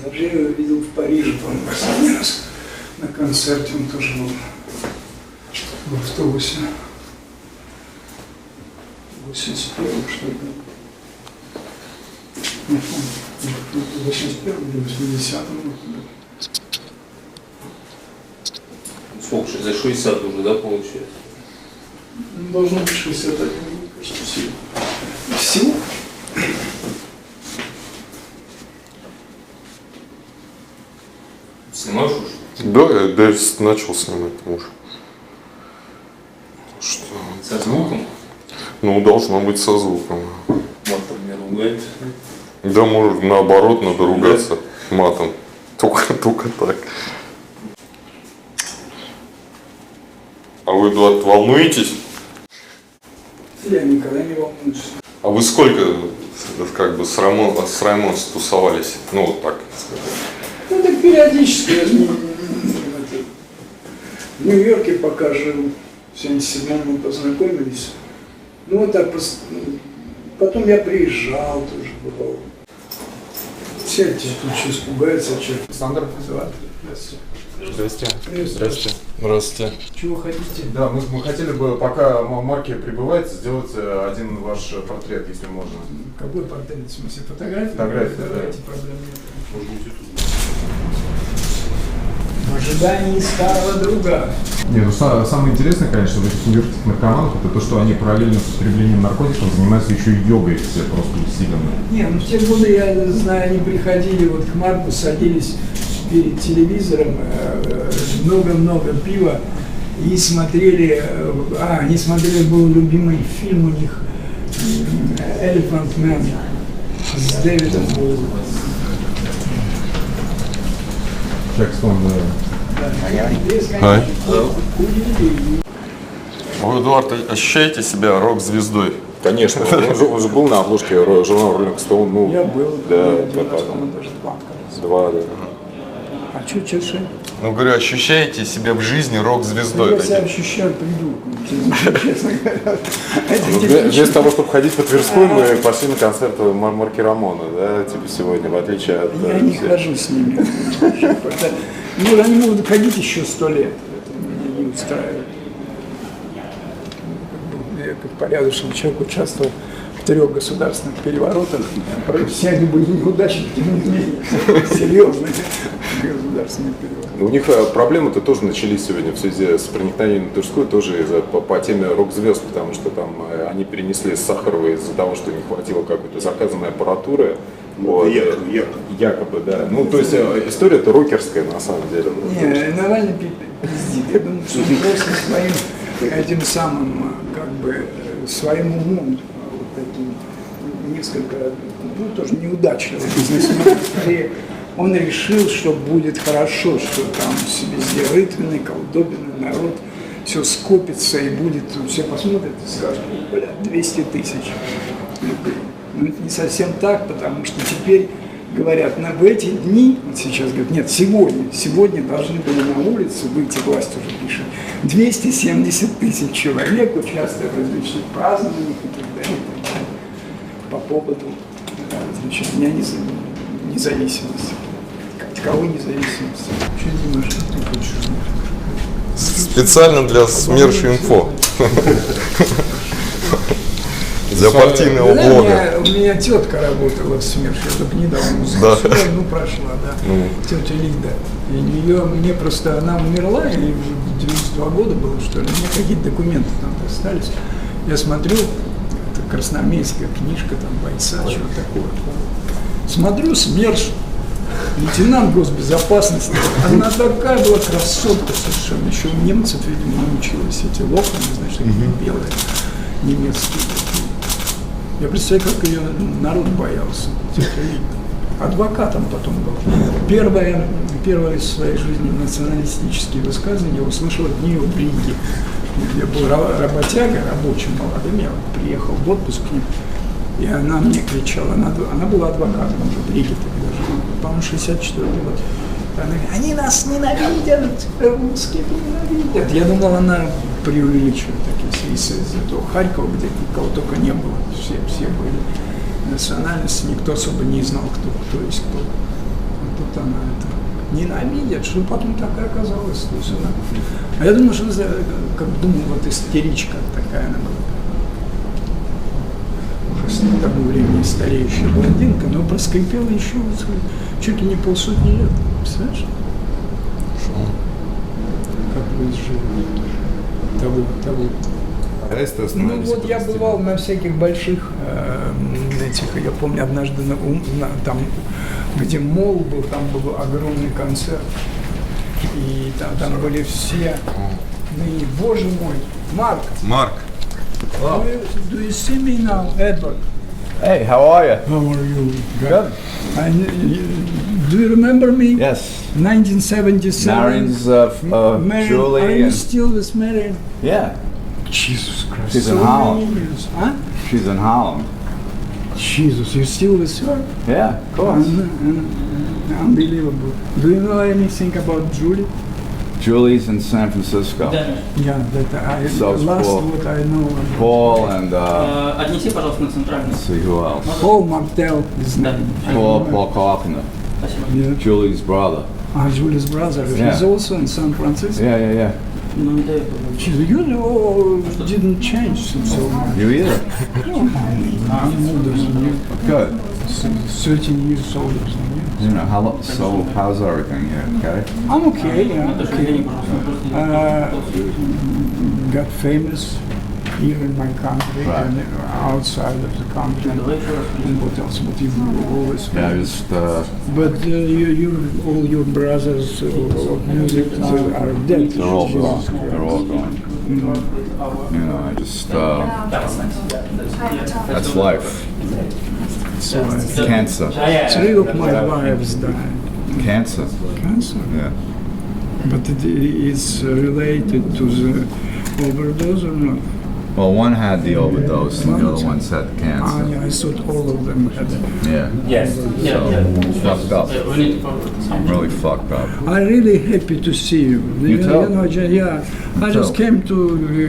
Даже я его видел в Париже, по-моему, последний раз на концерте, он тоже был в автобусе. 81-м, что ли. Не помню, 81-м или 80-м. Сколько? За 60 уже, да, получается? Должно быть 61, кажется, всего. Всего? Снимаешь уже? Да, я начал снимать уже. Что? Со звуком? Ну, должно быть со звуком. Матом не ругается. Да, может, наоборот, надо ругаться матом. Только так. А вы, Эдуард, волнуетесь? Я никогда не волнуюсь. А вы сколько как бы с Ramones тусовались? Ну, вот так сказать. Ну, так периодически. Я в Нью-Йорке пока жил. В 77-м мы познакомились. Ну, вот так. Потом я приезжал, тоже бывал. Сядьте, тут что испугается, что. Александр. Здравствуйте. Здрасте. Здравствуйте. Здравствуйте. Чего хотите? Да, мы хотели бы, пока Марки прибывает, сделать один ваш портрет, если можно. Какой портрет? В смысле, фотографии? Фотографии, давайте, да. проблем нет. В ожидании старого друга. Не, ну самое интересное, конечно, в этих нью-йоркских наркоманах, это то, что они параллельно с употреблением наркотиков занимаются еще и йогой все просто усиленно. Не, ну в те годы, я знаю, они приходили вот к Марку, садились перед телевизором, много-много пива, и смотрели, они смотрели, был любимый фильм у них «Elephant Man» с Дэвидом Боуи. Джексон, Ай. Вы, Эдуард, ощущаете себя рок-звездой? Конечно, он же был на обложке журнала Rolling Stone. Ну, Я был, да, потом даже два, да. А что? Ну, говорю, ощущаете себя в жизни рок-звездой? Я себя ощущаю придурком, честно говоря. Вместо того, чтобы ходить по Тверской, мы пошли на концерт «Марки РАМОНа», да, типа сегодня, в отличие от... Я не хожу с ними. Ну, они могут ходить еще 100 лет. Это меня не устраивает. Я как порядочный человек участвовал в 3 государственных переворотах. Все они были неудачники, тем не менее. Серьезные государственные перевороты. У них проблемы-то тоже начались сегодня в связи с проникновением на Тверскую, тоже по теме рок-звезд, потому что там они перенесли с Сахарова из-за того, что не хватило какой-то заказанной аппаратуры. Вот. Якобы, да. Ну, то есть история-то рокерская, на самом деле. Не, Навальный пиздит. Я думаю, что он просто своим этим самым, как бы, своим умом, вот таким, несколько, ну, тоже неудачливым бизнесменом, скорее, он решил, что будет хорошо, что там себе сделает рытвенный, колдобинный народ, все скопится и будет, все посмотрят и скажут, бля, 200 тысяч людей. Но это не совсем так, потому что теперь говорят, в эти дни, вот сейчас говорят, нет, сегодня должны были на улицу выйти, власть уже пишет, 270 тысяч человек участвуют в различных празднованиях и так далее, по поводу, значит, дня независимости. Кого независимости? Что Дима, что ты хочешь знать? Специально для СМЕРЧ-ИНФО. Для партийного блога. У меня тетка работала в СМЕРШ, я только недавно узнал. Ну, прошла, да. Тетя Лида. И мне просто, она умерла, и 92 года было, что ли, у меня какие-то документы там остались. Я смотрю, это красноармейская книжка, там, бойца, что такое. Смотрю, СМЕРШ, лейтенант госбезопасности. Она такая была красотка совершенно. Еще у немцев, видимо, научилась эти локоны, значит, белые, немецкие. Я представляю, как ее народ боялся. Адвокатом потом был. Первое из своей жизни националистические высказывания я услышал от нее в Риге. Я был работяга, рабочим молодым, я приехал в отпуск к ним, и она мне кричала, она была адвокатом уже в Риге тогда жила, по-моему, 64 год. Она говорит, они нас ненавидят, русские ненавидят. Я думал, она преувеличивает такие из этого Харькова, где никого только не было, все были национальности, никто особо не знал, кто есть кто. тут она это ненавидит, что потом так и оказалось. То есть она... А я думаю, что как думал, вот истеричка такая она была. К тому времени стареющая блондинка, но проскрипела еще чуть ли не полсотни лет. Представляешь? Как вы жили того. Ну вот я бывал на всяких больших этих, я помню однажды там, где мол был, там был огромный концерт, и там были все, ну и боже мой, Марк. Do you see me now, Edward? Hey, how are you? How are you? Good. Do you remember me? Yes. 1977. Marion's Marion, Julie. are you And still with Marion? yeah, Jesus Christ. She's so in Holland. many years. Huh? she's in Holland. Jesus, you still with her? Yeah, of course. Unbelievable. Do you know anything about Julie? Julie's in San Francisco. Yeah, that So last Paul. what I know. Paul and Отнеси, пожалуйста, на центральный. let's see who else. Paul Martel is name. Paul Carpenter. Спасибо. Yeah. Julie's brother. Julie's brother. Yeah. He's also in San Francisco. Yeah. You didn't change so much. You either. I'm older than you. Good. 13 years older than you. You know how's everything here? Okay. I'm okay, yeah, okay. Got famous here in my country Right. and outside of the country. And what else? But you always. Yeah, just But all your brothers of music are dead. they're all gone. Jesus Christ. They're all gone. You know, I just that's life. So Cancer. 3 of my wives died. Cancer. Cancer. Yeah. But it is related to the overdose or not? Well, one had the overdose, and the other one's had cancer. I thought all of them had it. Yeah. Yes. Fucked up. I'm really fucked up. I'm really happy to see you. You too. I just came to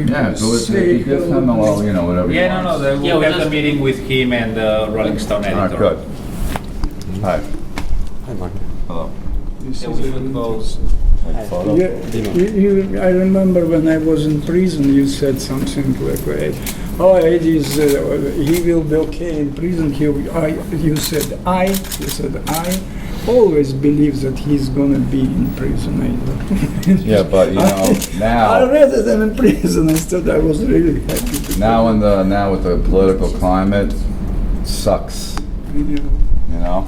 Yeah, so it's say just him, well, you know, whatever. you Yeah, want. no, we'll have the meeting with him and the Rolling Stone All right, editor. good. Hi. Hi, Mark. Hello. This Yeah, is we a- should go. I remember when I was in prison, you said something like, "Oh, Eddie he will be okay in prison." You said I always believe that he's gonna be in prison. Yeah, but you know, I now, read it in prison instead. I was really happy. now with the political climate, it sucks. You know.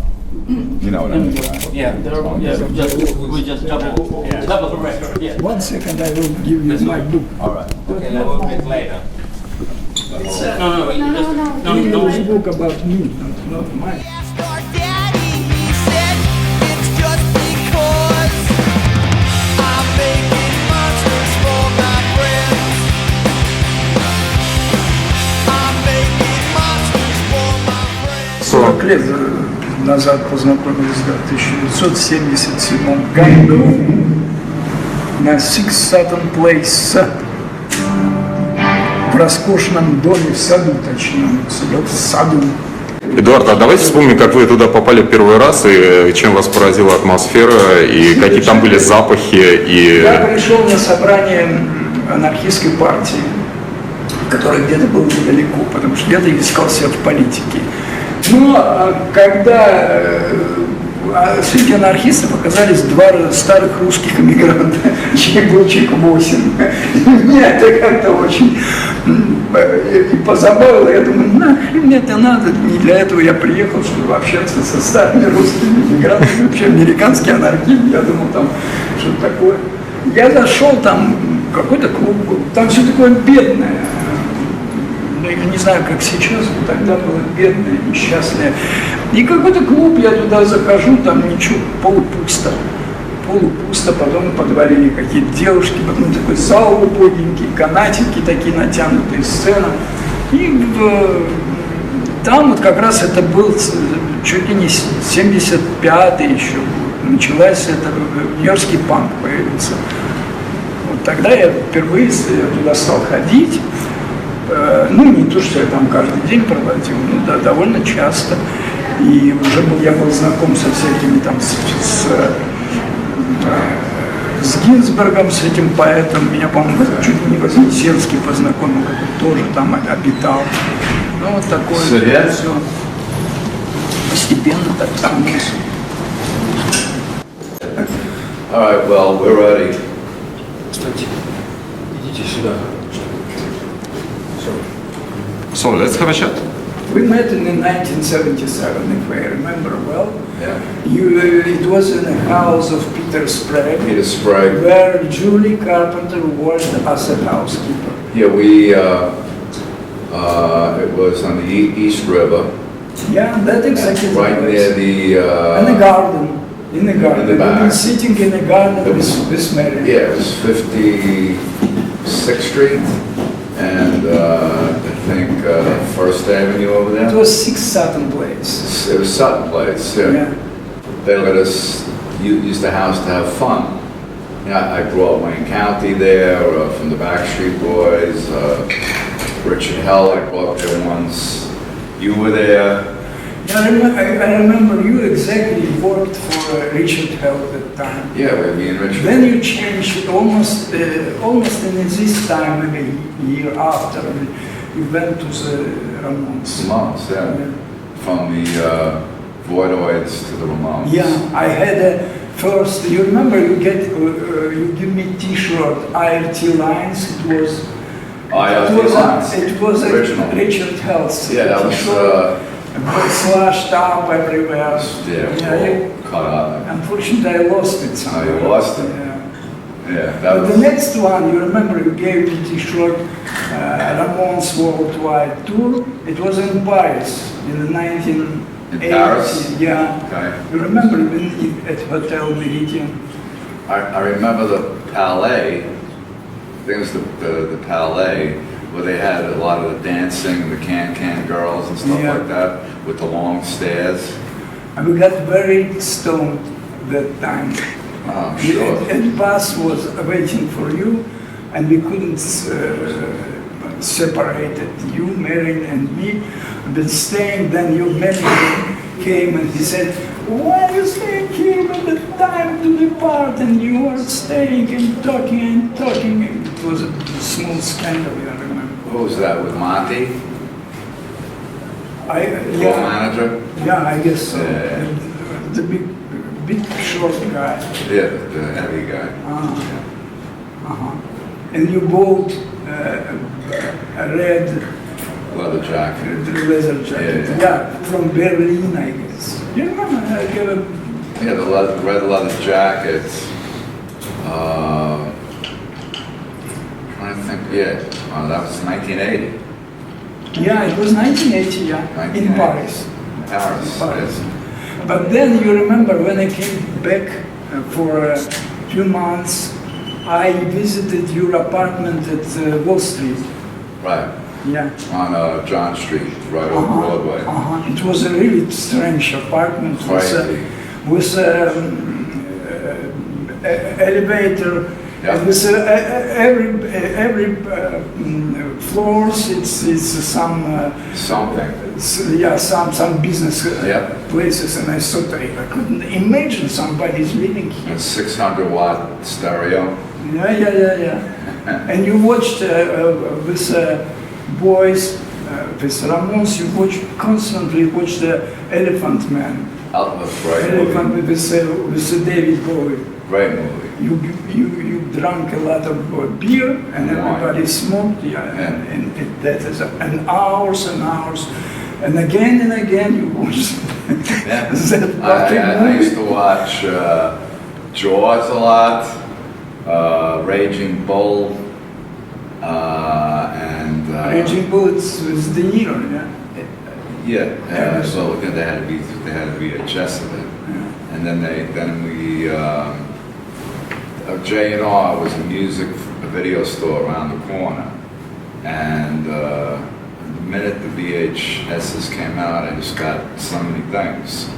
You know what I mean. Right? Yeah, we just double correct. Yeah. 1 second, I will give you my book. All right. Okay, that will be later. No. This book about me, not mine. Our daddy, he said, it's just because I'm making monsters for my friends. I'm making monsters for my friends. 40 лет назад познакомились, в 1977 году на Six Sutton Place в роскошном доме, в саду точнее, в саду. Эдуард, а давайте вспомним, как вы туда попали в первый раз, и чем вас поразила атмосфера, и какие там были запахи, и... Я пришел на собрание анархистской партии, которая где-то была недалеко, потому что где-то искал себя в политике. Но когда среди анархистов оказались 2 старых русских эмигранта, чьих был человек 8. Меня это как-то очень и позабавило. Я думаю, нахрен мне это надо. Не для этого я приехал, чтобы общаться со старыми русскими эмигрантами, вообще американский анархизм. Я думал, там что-то такое. Я зашел, там какой-то клуб был, там все такое бедное. Я не знаю, как сейчас, но тогда было бедное, несчастное. И какой-то клуб, я туда захожу, там ничего, полупусто. Потом подвалили какие-то девушки, потом такой зал убогенький, канатики такие натянутые, сцена. И там вот как раз это был чуть ли не 75-й еще год. Началась это, нью-йоркский панк появился. Вот тогда я впервые туда стал ходить. Ну, не то, что я там каждый день проводил, но да, довольно часто. И уже я был знаком со всякими там, с Гинзбургом, с этим поэтом. Меня, по-моему, чуть ли не Вознесенский познакомил, который тоже там обитал. Ну, вот такое все. Постепенно так там. All right, well, we're ready. Кстати, идите сюда. So, let's have a chat. We met in 1977, if I remember well. Yeah. It was in the house of Peter Sprague, Peter Sprague. where Julie Carpenter worked as a housekeeper. Yeah, it was on the East River. Yeah, that exactly. Right near the... in the garden. In the garden. In the We've been back. sitting in the garden with Mary. Yeah, it was 56th Street and I think First Avenue over It there. was 6 Sutton Place. It was Sutton Place, yeah. Yeah. They let us use the house to have fun. Yeah, I grew up Wayne County there, from the Backstreet Boys, Richard Hell, I grew up there once. You were there. Yeah, I remember you exactly worked for Richard Hell at the time. Yeah, me and Richard. Then you changed almost in this time, maybe a year after, you went to the Ramones. Ramones, yeah. From the Voidoids to the Ramones. Yeah, I had first. You remember you give me T-shirt IRT Lines. It was Original. Richard Hell's. Yeah, that was. Slashed up everywhere. Cut out. Unfortunately, I lost it somewhere. Oh, you lost it? Yeah. Yeah, that But was. the next one, you remember, you gave me T-shirt Ramones Worldwide Tour. It was in Paris in the 1980s. In Paris? Yeah. Okay. You remember at Hotel Meridian? I remember the Palais. I think it was the Palais, where they had a lot of the dancing and the can-can girls and stuff Yeah. like that, with the long stairs. And we got very stoned that time. Oh, I'm sure. And bus was waiting for you, and we couldn't separate it. You, Marion, and me. Been staying. Then your manager came and he said, "Why you staying here at the time to depart?" And you were staying and talking and talking. It was a small scandal, I remember. Who was that, with Monty? Yeah, manager? yeah, I guess so. Yeah. The big short guy. Yeah, the heavy guy. And you bought a red Leather jacket. leather jacket. Yeah. Yeah, from Berlin, I guess. You remember? Yeah, the red leather jacket. Trying to think, yeah, that was 1980. Yeah, it was 1980, yeah, in 1980. Paris. Paris, Paris. yes. But then you remember when I came back for a few months, I visited your apartment at Wall Street. Right, Yeah. on John Street, right on Broadway. It was a really strange apartment Crazy. with elevator. Yeah. And with every floors, it's some Something. some business Yeah. places, and I thought I couldn't imagine somebody's living here. A 600-watt stereo. Yeah. And you watched with boys, with Ramones, you constantly watch the Elephant Man. That's right. Elephant Movie. with David Bowie. Great movie. You drank a lot of beer and Wine. everybody smoked, Yeah. and that is and hours and hours, and again you watched Yeah. that fucking I movie. used to watch Jaws a lot, Raging Bull, and Raging Bull with De Niro, yeah. yeah. So they had to be a chess of it, and then we J&R was a music video store around the corner, and the minute the VHSs came out, I just got so many things.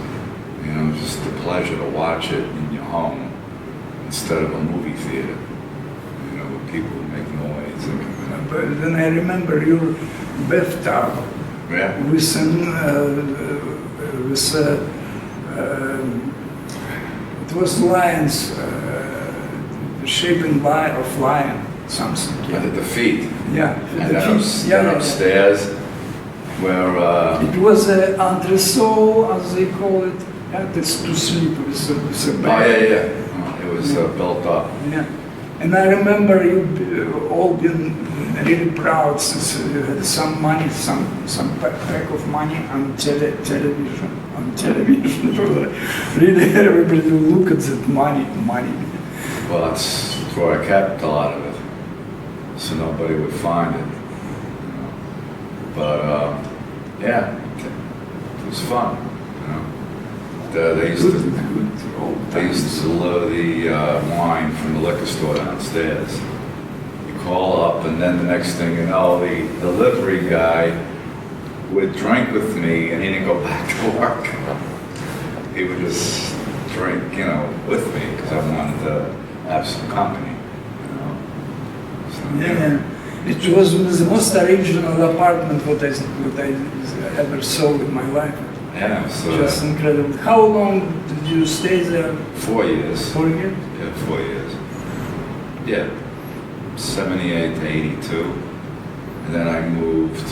You know, just the pleasure to watch it in your home instead of a movie theater. You know, where people would make noise. But then I remember your bathtub Yeah. with some it was lions, shaping line of lion, something. And at the feet. Yeah. And then upstairs, where it was an entresol, as they call it. Yeah, that's to sleep with a bed. It was built up. Yeah. And I remember you all been really proud since you had some money, some pack of money on television. On television, really everybody look at that money. Well, that's where I kept a lot of it, so nobody would find it. You know. But yeah, it was fun. You know. They used to deliver the wine from the liquor store downstairs. You call up, and then the next thing you know, the delivery guy would drink with me, and he didn't go back to work. He would just drink, you know, with me because I wanted to have some company. You know. So, yeah. It was the most original apartment what I ever saw in my life. Yeah, so just incredible. How long did you stay there? 4 years. 4 years? Yeah, 4 years. Yeah, 78 to 82, and then I moved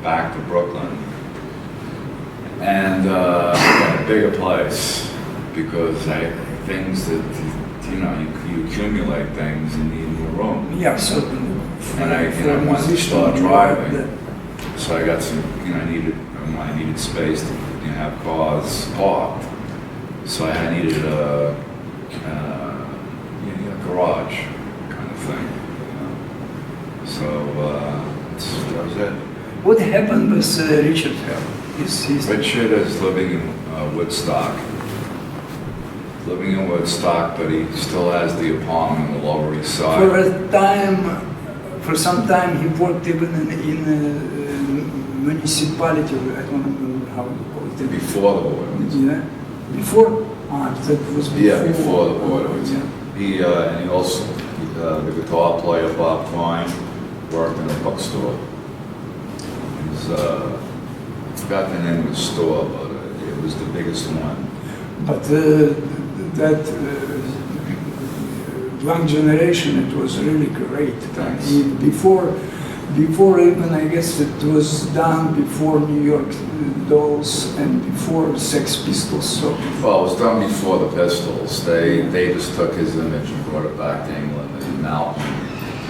back to Brooklyn, and a bigger place because things that you accumulate things and you need a room. Yeah, so. And I wanted to start driving, so I got some. I needed space to have cars parked, so I needed a garage kind of thing. You know? So that was it. What happened with Richard Hell? Richard is living in Woodstock. Living in Woodstock, but he still has the apartment on the Lower East Side. For some time, he worked even in municipality. I don't remember how you call it. Before the border. Yeah. Before? That was before. Yeah, before the border. Yeah. And he also, the guitar player Bob Klein, worked in a bookstore. I forgot the name of the store, but it was the biggest one. But that young generation, it was really great. Before even, I guess it was done before New York Dolls and before Sex Pistols. So. Well, it was done before the Pistols. They just took his image and brought it back to England, and now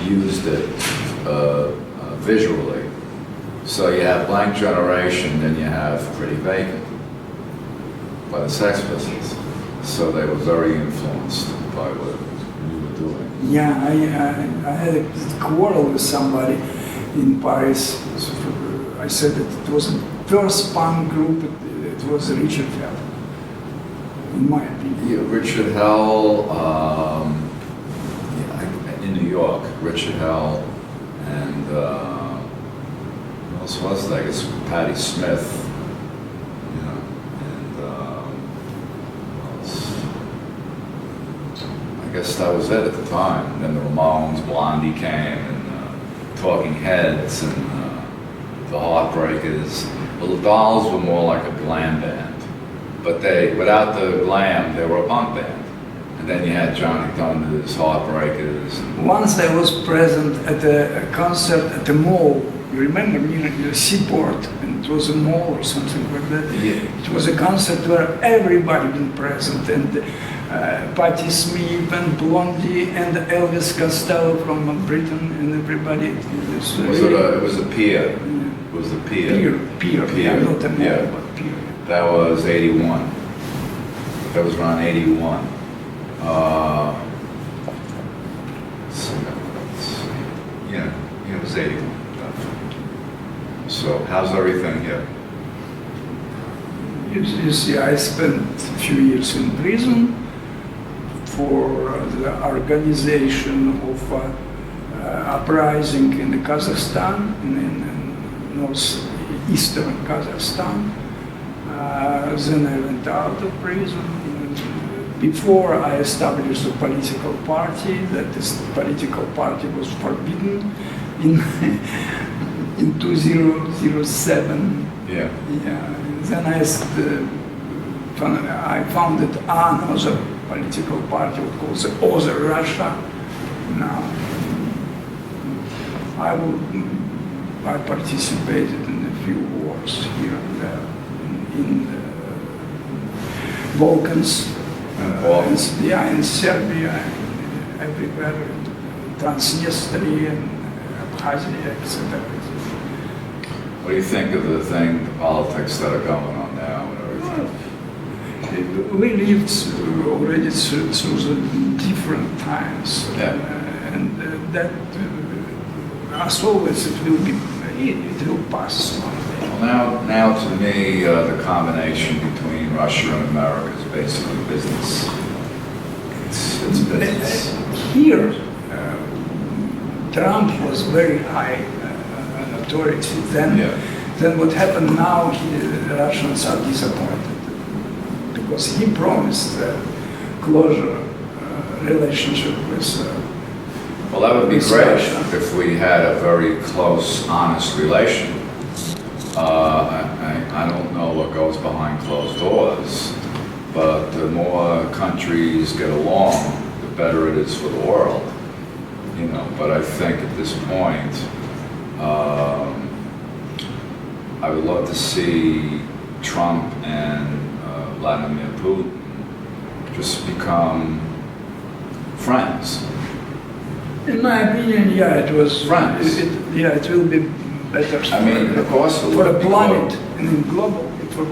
used it visually. So you have Blank Generation, then you have Pretty Vacant by the Sex Pistols. So they were very influenced by what we were doing. Yeah, I had a quarrel with somebody in Paris. I said that it was the first punk group, it was Richard Hell, in my opinion. Yeah, Richard Hell, in New York, Richard Hell, and who else was there? I guess Patti Smith, and who else? I guess that was it at the time. And then the Ramones, Blondie came, and Talking Heads, and the Heartbreakers. Well, the Dolls were more like a glam band, but without the glam, they were a punk band. And then you had Johnny Thunders, Heartbreakers. Once I was present at a concert at the mall. You remember, the Seaport, and it was a mall or something like that. Yeah. It was a concert where everybody been present, and Patti Smith and Blondie and Elvis Costello from Britain and everybody. It was a pier. Yeah. It was a pier. Pier. Yeah, not a mall, but pier. That was 81. That was around 81. Yeah, it was 81. So, how's everything here? You see, I spent a few years in prison for the organization of uprising in Kazakhstan, in northeastern Kazakhstan. Then I went out of prison. Before I established a political party, that this political party was forbidden in 2007. Yeah. then I founded another political party called the Other Russia. Now, I participated in a few wars here and there in the Balkans, in Serbia, everywhere, Transnistria, Abkhazia, etc. What do you think of the politics that are going on now and everything? We lived already through the different times, and that, as always, it will pass someday. Well, now to me, the combination between Russia and America is basically business. It's business. Here, Trump was very high authority. Then what happened now, the Russians are disappointed because he promised closure relationship with. Well, that would be great if we had a very close, honest relation. I don't know what goes behind closed doors, but the more countries get along, the better it is for the world. You know, but I think at this point, I would love to see Trump and Vladimir Putin just become friends. In my opinion, yeah, it was friends. It will be better. I mean, of course, for a planet and global for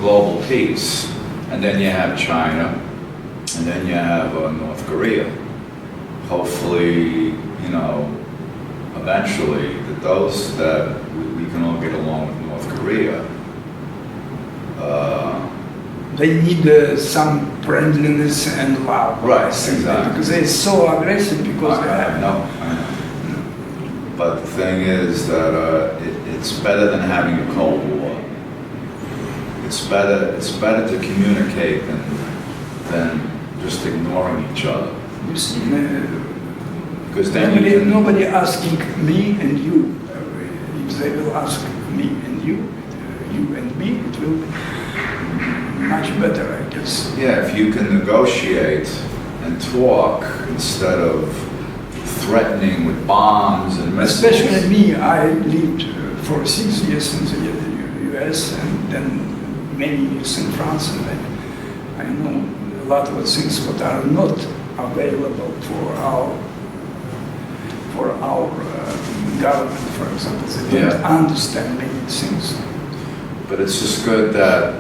global peace. And then you have China, and then you have North Korea. Hopefully, you know, eventually, that we can all get along with North Korea. They need some friendliness and love. Right, exactly. Because they're so aggressive because they have. I know. But the thing is that it's better than having a Cold War. It's better to communicate than just ignoring each other. You see, because then nobody asking me and you. If they will ask me and you and me, it will be much better, I guess. Yeah, if you can negotiate and talk instead of threatening with bombs and missiles. Especially me, I lived for 6 years in the US and then many years in France, and I know a lot of things that are not available for our government, for example. They don't understand many things. But it's just good that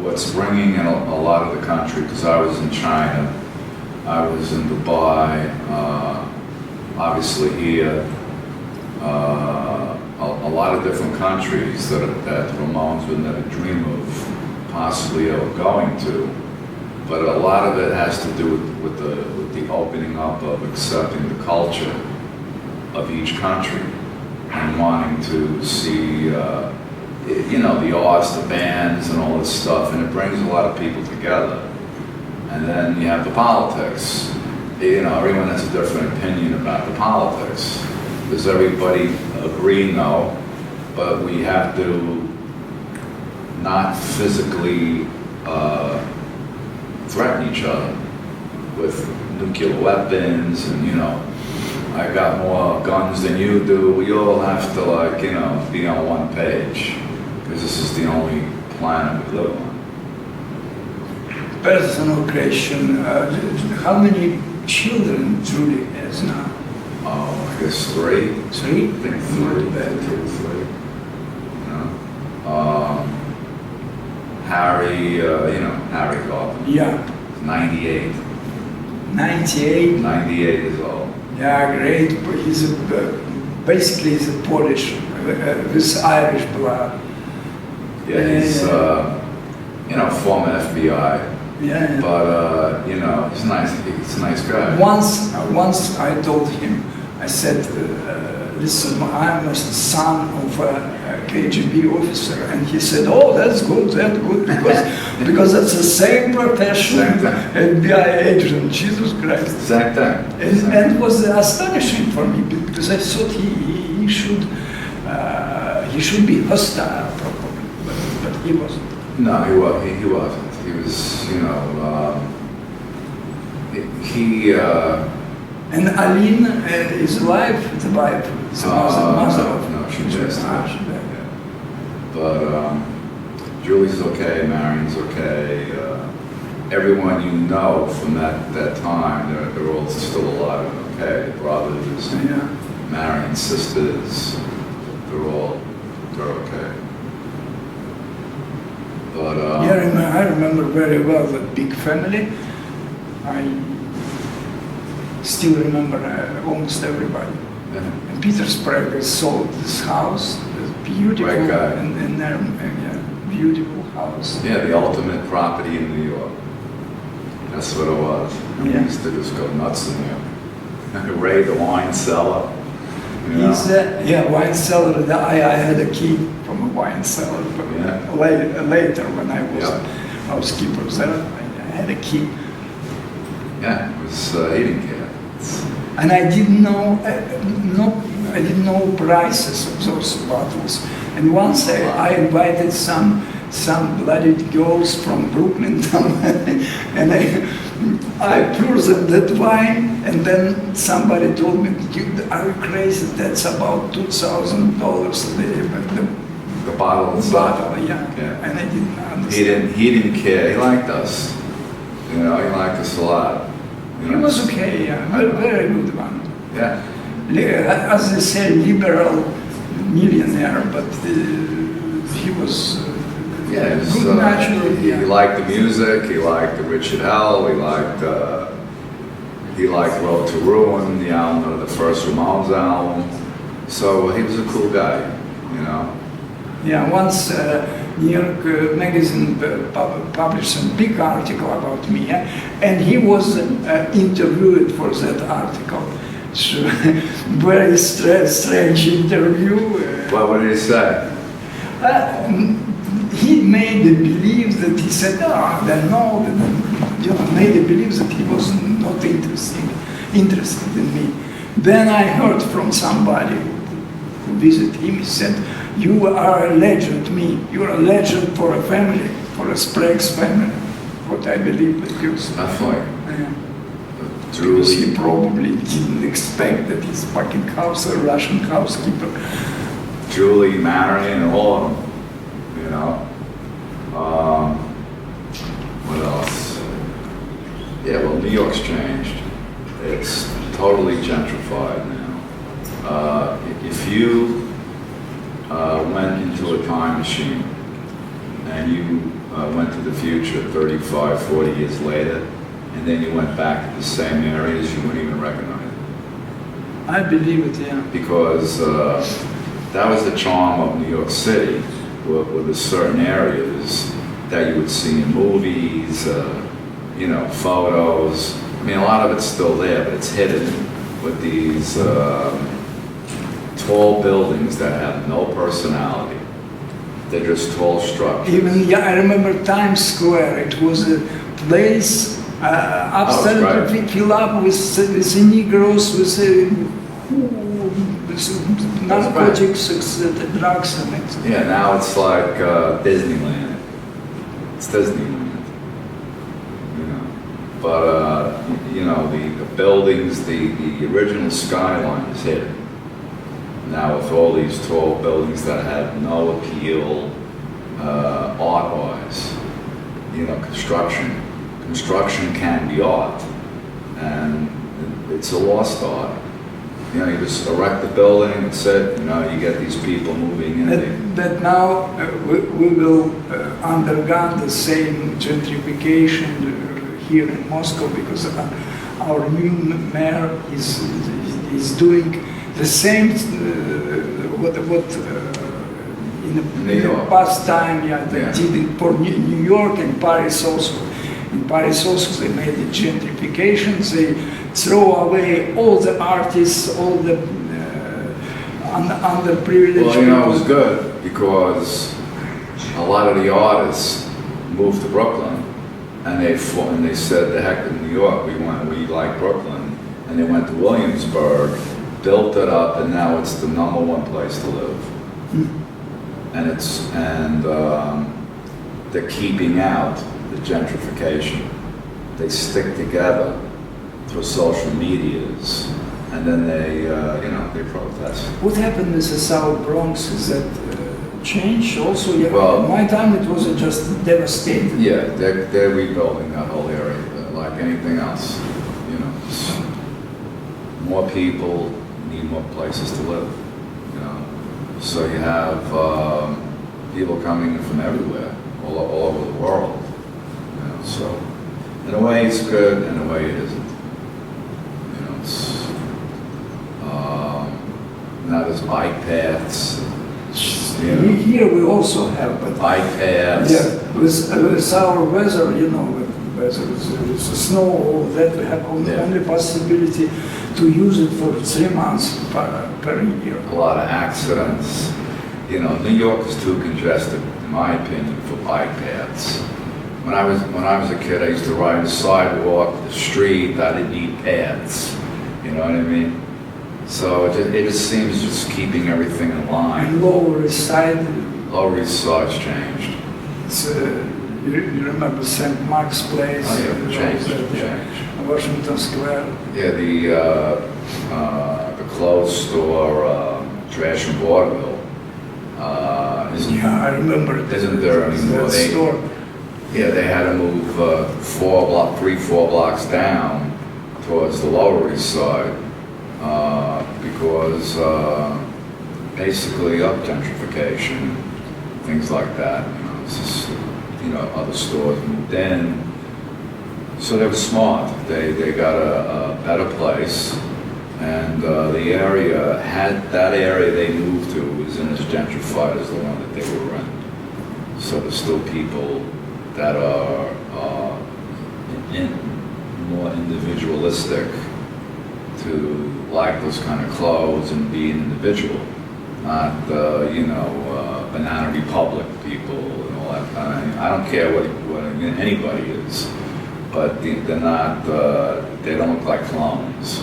what's bringing in a lot of the country, because I was in China, I was in Dubai, obviously here, a lot of different countries that Ramones would never dream of possibly ever going to. But a lot of it has to do with the opening up of accepting the culture of each country and wanting to see you know, the arts, the bands, and all this stuff, and it brings a lot of people together. And then you have the politics. You know, everyone has a different opinion about the politics. Does everybody agree? No. But we have to not physically threaten each other with nuclear weapons and, you know, I got more guns than you do. We all have to, like, you know, be on one page. Because this is the only planet we live on. Personal question, how many children Julie has now? Oh, I guess 3. 3? I think 3. 3. Harry, you know, Harry Garden. Yeah. 98. 98? 98 years old. Yeah, great. He's basically he's a Polish with Irish blood. Yeah, he's, you know, former FBI. Yeah. But, you know, he's nice. He's a nice guy. Once I told him, I said, listen, I'm a son of a KGB officer. And he said, oh, that's good, because that's the same profession, FBI agent, Jesus Christ. Same thing. And it was astonishing for me, because I thought he should be hostile, probably. But He wasn't. No, he wasn't. He was, you know, And Aline is alive, the wife, the mother of. no, she just died. She died. Yeah. But Julie's okay, Marion's okay. Everyone you know from that time, they're all still alive and okay. The brothers, Yeah. Marion's sisters, they're okay. But Yeah, I remember very well that big family. I still remember almost everybody. yeah. And Peter Sprague sold this house, this beautiful, Great guy. and yeah, beautiful house. Yeah, the ultimate property in New York. That's what it was. And Yeah. we used to just go nuts in there. Raid the wine cellar. You know? Yeah, wine cellar. I had a key from a wine cellar, but Yeah. later when I was Yeah. a housekeeper there, I had a key. Yeah, it was, he didn't care. And I didn't know, I didn't know prices of those bottles. And once I invited some bloody girls from Brooklyn, and I poured them that wine, and then somebody told me, "Are you crazy? That's about $2,000 a day." The bottle The itself. bottle, yeah. Yeah. And I didn't understand. He didn't care. He liked us. You know, he liked us a lot. You He know, was okay, yeah, very good one. Yeah. As they say, liberal millionaire, but he was Yeah, it was, good natural. he liked the music. He liked the Richard Hell. He liked Road to Ruin, the album, the first Ramones album. So he was a cool guy. You know. Yeah, once New York magazine published a big article about me, and he was interviewed for that article. So, very strange interview. What did he say? He made me believe that he said, made me believe that he was not interested in me. Then I heard from somebody who visited him, he said, "You are a legend to me. You are a legend for a family, for a Sprague's family." What I believe, because That's like because he probably didn't expect that his fucking house, a Russian housekeeper. Julie, Marion, and all of them. You know. What else? Yeah, well, New York's changed. It's totally gentrified now. If you went into a time machine and you went to the future 35, 40 years later, and then you went back to the same areas, you wouldn't even recognize it. I believe it, yeah. Because that was the charm of New York City, with the certain areas that you would see in movies, you know, photos. I mean, a lot of it's still there, but it's hidden with these tall buildings that have no personality. They're just tall structures. Even, yeah, I remember Times Square. It was a place absolutely filled up with the Negroes, with narcotics, drugs, and things. Yeah, now it's like Disneyland. It's Disneyland. You know, but you know, the buildings, the original skyline is hidden. Now with all these tall buildings that have no appeal art-wise, you know, construction can be art, and it's a lost art. You know, you just erect the building, that's it. You know, you get these people moving in. That now we will undergo the same gentrification here in Moscow, because our new mayor is doing the same what in the past time, they did for New York and Paris also. In Paris also they made the gentrification. They throw away all the artists, all the underprivileged Well, you know, it was people. good because a lot of the artists moved to Brooklyn, and they said, "The heck with New York, we like Brooklyn," and they went to Williamsburg, built it up, and now it's the #1 place to live. And they're keeping out the gentrification. They stick together through social medias, and then they, they protest. What happened with the South Bronx? Is that changed also? Yeah, Well, at my time it was just devastated. Yeah, they're rebuilding that whole area, like anything else. More people need more places to live. So you have people coming from everywhere, all over the world. So in a way it's good, in a way it isn't. It's now there's bike paths. Here we also have, but bike paths. yeah, with our weather, with snow, all that, we have only possibility to use it for 3 months per year. A lot of accidents. New York is too congested, in my opinion, for bike paths. When I was a kid, I used to ride the sidewalk, the street. I didn't need paths. You know what I mean? So it just seems just keeping everything in line. And Lower East Side. Lower East Side's changed. It's, you remember St. Mark's Place? Oh yeah, changed. Washington Square. Yeah, the clothes store, Trash and Vaudeville. Yeah, I remember. Isn't there anymore? That store. Yeah, they had to move 3-4 blocks down towards the Lower East Side because basically up gentrification, things like that. It's just, other stores moved in. So they were smart. They got a better place, and the area that area they moved to was in as gentrified as the one that they were in. So there's still people that are more individualistic to like those kind of clothes and be an individual, not Banana Republic people and all that. I don't care what anybody is, but they're not. They don't look like clones.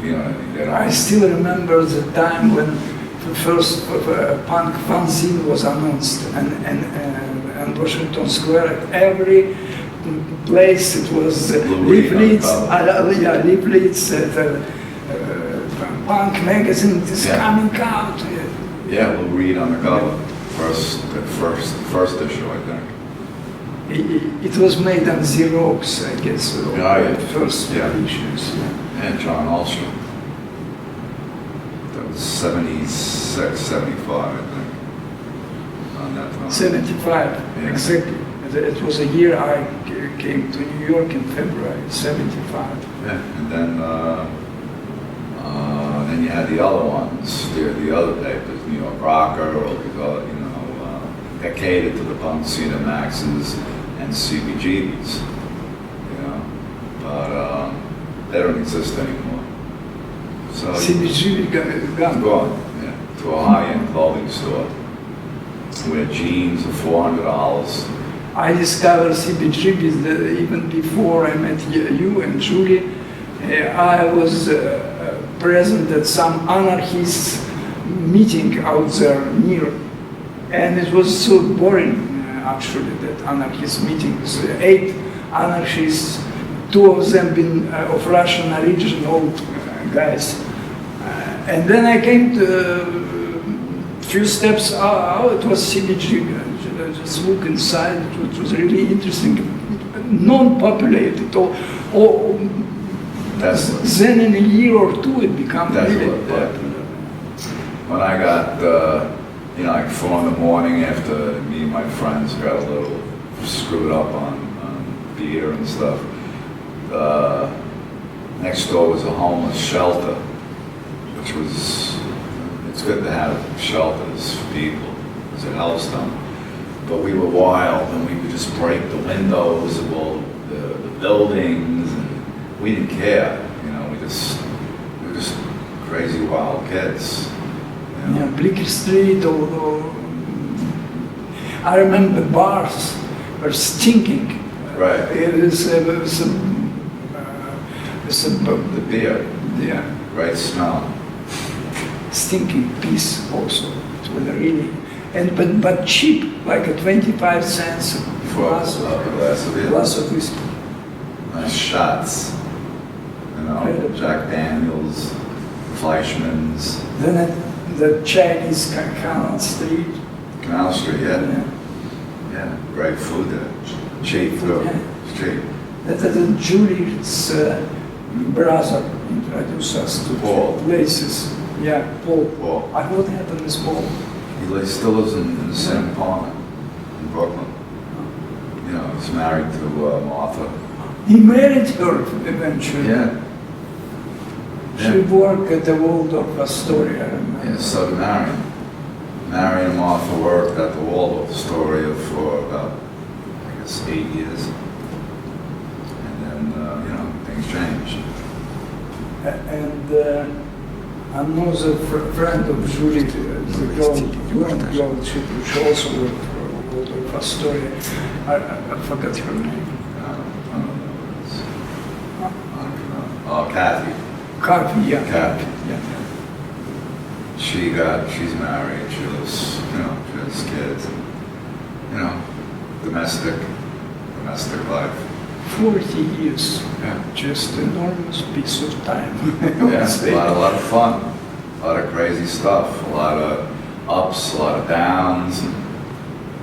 You know what I mean? They don't. I still remember the time when the first punk fanzine was announced, and Washington Square, at every place it was leaflets. Leaflets. Punk magazine is coming out. Yeah, Lou Reed on the cover, first issue, I think. It was made on Xerox, I guess. First issues. And John Alstrom. That was 76, 75, I think. On that time. 75, exactly. It was a year I came to New York in February, 75. Yeah, and then you had the other ones, the other papers, New York Rocker, all these other, that catered to the punk scene, Maxes and CBGBs, but they don't exist anymore. So CBGB gone. Yeah, to a high-end clothing store where jeans are $400. I discovered CBGB even before I met you and Julie. I was present at some anarchist meeting out there near, and it was so boring actually, that anarchist meeting. 8 anarchists, 2 of them of Russian origin, old guys. And then I came to few steps out, it was CBG. Just look inside, it was really interesting, non-populated. Then in a year or two it became really popular. When I got, like 4 in the morning after me and my friends got a little screwed up on beer and stuff, next door was a homeless shelter, which was, it's good to have shelters for people, because it helps them. But we were wild, and we would just break the windows of all the buildings, and we didn't care. We were just crazy wild kids. Yeah, Bleecker Street, I remember bars were stinking. Right. It was The beer. Yeah. Right smell. Stinking piece also. It was really, but cheap, like a 25 cents glass of whiskey. Nice shots, you know, Incredible. Jack Daniels, Fleischmann's. Then at the Chinese Canal Street. Canal Street, yeah. Yeah, great food there. Cheap food. Yeah. Cheap. That Julie's brother introduced us to Paul. places. Yeah, Paul. Paul. What happened with Paul? He still lives in the same apartment in Brooklyn. You know, he's married to Martha. He married her eventually. Yeah. She worked at the Waldorf Astoria. I remember. Yeah, so did Marion. Marion and Martha worked at the Waldorf Astoria for about, I guess, 8 years. And then, you know, things changed. And another friend of Julie, the girl, she also worked for Waldorf Astoria. I forgot her name. Oh, Kathy. Kathy, yeah. Kathy. Yeah. She's married, she lives, you know, she has kids, and, you know, domestic life. 40 years, Yeah. just enormous piece of time. Yeah, a lot of fun, a lot of crazy stuff, a lot of ups, a lot of downs, and,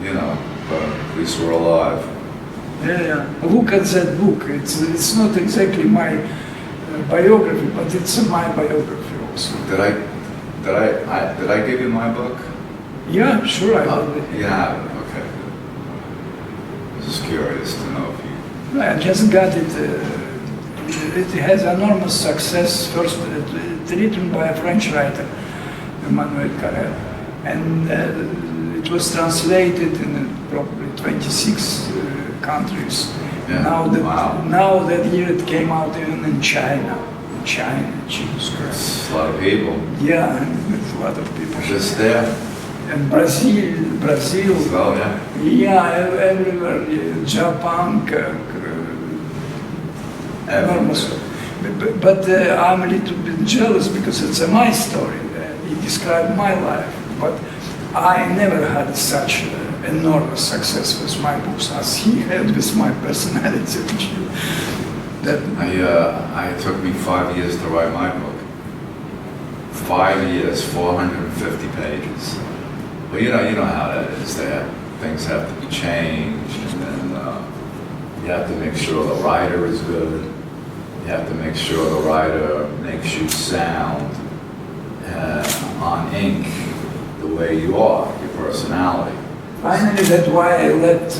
you know, but at least we're alive. Yeah. Look at that book. It's not exactly my biography, but it's my biography also. Did I give you my book? Yeah, sure, I did. Yeah, okay. I'm just curious to know if you... I just got it. It has enormous success. First, it's written by a French writer, Emmanuel Carrel, and it was translated in probably 26 countries. Yeah. Now that year it came out even in China. Jesus Christ. A lot of people. Yeah, there's a lot of people. Just there. And Brazil. Well, yeah. Yeah, everywhere. Japan. Enormous. But I'm a little bit jealous because it's my story. He described my life. But I never had such enormous success with my books as he had with my personality. It took me 5 years to write my book. 5 years, 450 pages. Well, you know how that is. Things have to be changed, and then you have to make sure the writer is good. You have to make sure the writer makes you sound on ink the way you are, your personality. Finally, that's why I left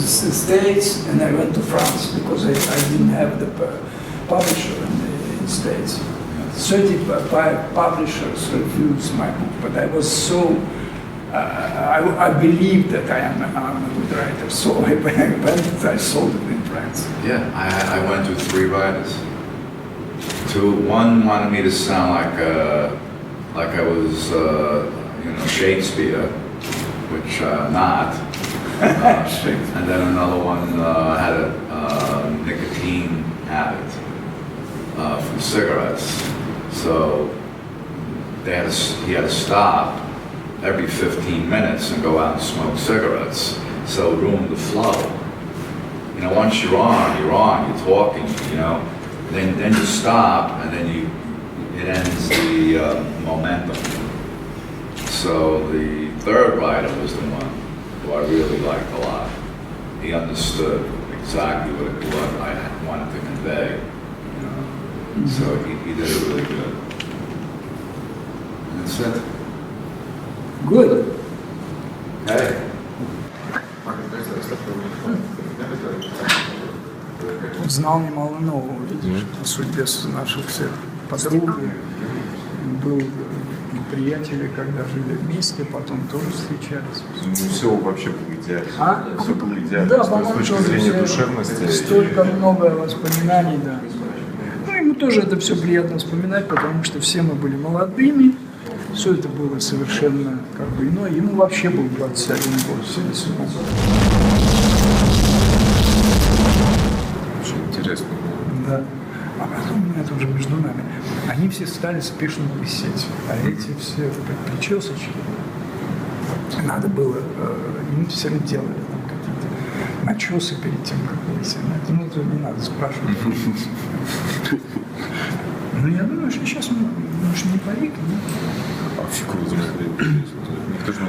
the States and I went to France, because I didn't have the publisher in the States. 35 publishers refused my book, but I was so, I believed that I'm a good writer, so I went and I sold it in France. Yeah, I went to 3 writers. One wanted me to sound like I was, you know, Shakespeare, which I'm not. And then another one had a nicotine habit from cigarettes. So he had to stop every 15 minutes and go out and smoke cigarettes. So it ruined the flow. You know, once you're on, you're talking, you know, then you stop and then it ends the momentum. So the 3rd writer was the one who I really liked a lot. He understood exactly what I wanted to convey, you know. So he did it really good. And that's it. Good. Hey. Узнал немало нового, видишь, о судьбе наших всех подруг. Был приятели, когда жили вместе, потом тоже встречались. Все вообще было идеально. Все было идеально. Да, С по-моему, точки тоже зрения все- душевности. столько много воспоминаний, да. Ну, ему тоже это все приятно вспоминать, потому что все мы были молодыми, все это было совершенно как бы иное. Ему вообще был 21 год, 77 год. Очень интересно. Да. А потом, это уже между нами, они все стали спешно висеть, а эти все причесочки надо было, им все делали там какие-то начесы перед тем, как выйти. Ну, это не надо спрашивать. Ну, я думаю, что сейчас, может, не парик, А фиг его знает.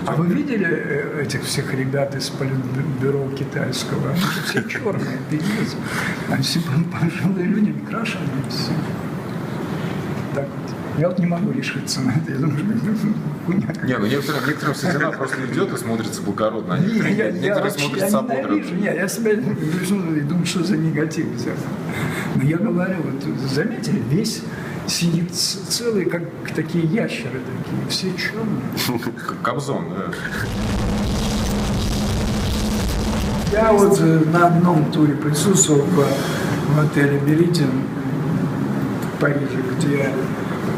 А вы видели этих всех ребят из политбюро китайского? Они же все черные, пиздец. Они все пожилые люди, не крашеные, все. Так вот. Я вот не могу решиться на это. Я думаю, что хуйня. Не, ну некоторым седина просто идет и смотрится благородно. Некоторые смотрятся ободренно. Я себя лежу и думаю, что за негатив взял. Но я говорю, вот заметили, весь сидит целый, как такие ящеры такие, все черные. Как Кобзон, да. Я вот на одном туре присутствовал в отеле «Берите» в Париже,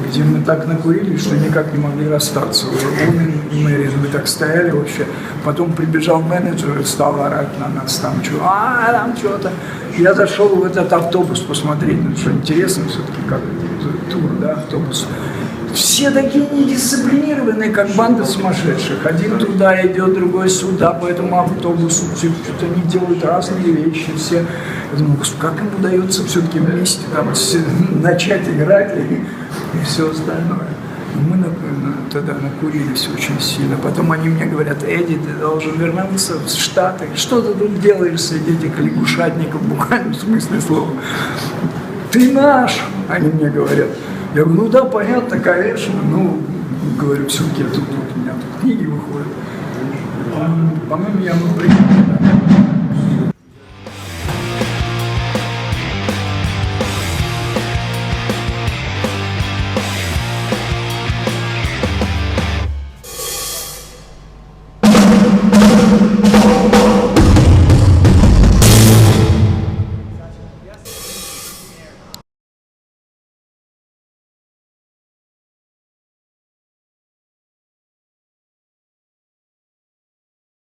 где мы так накурились, что никак не могли расстаться. Он и Мэри, мы так стояли вообще. Потом прибежал менеджер и стал орать на нас там, там что-то. Я зашел в этот автобус посмотреть, ну что интересно все-таки, как тур, да, автобус. Все такие недисциплинированные, как банда сумасшедших. Один туда идет, другой сюда, по этому автобусу. Что-то они делают разные вещи. Все. Я думаю, как им удается все-таки вместе там, начать играть и все остальное. Мы тогда накурились очень сильно. Потом они мне говорят: Эдди, ты должен вернуться в Штаты. Что ты тут делаешь среди этих лягушатников, в буквальном смысле слова? Ты наш, они мне говорят. Я говорю, ну да, понятно, конечно. Ну, говорю, все-таки тут у меня тут книги выходят. По-моему, я приехал.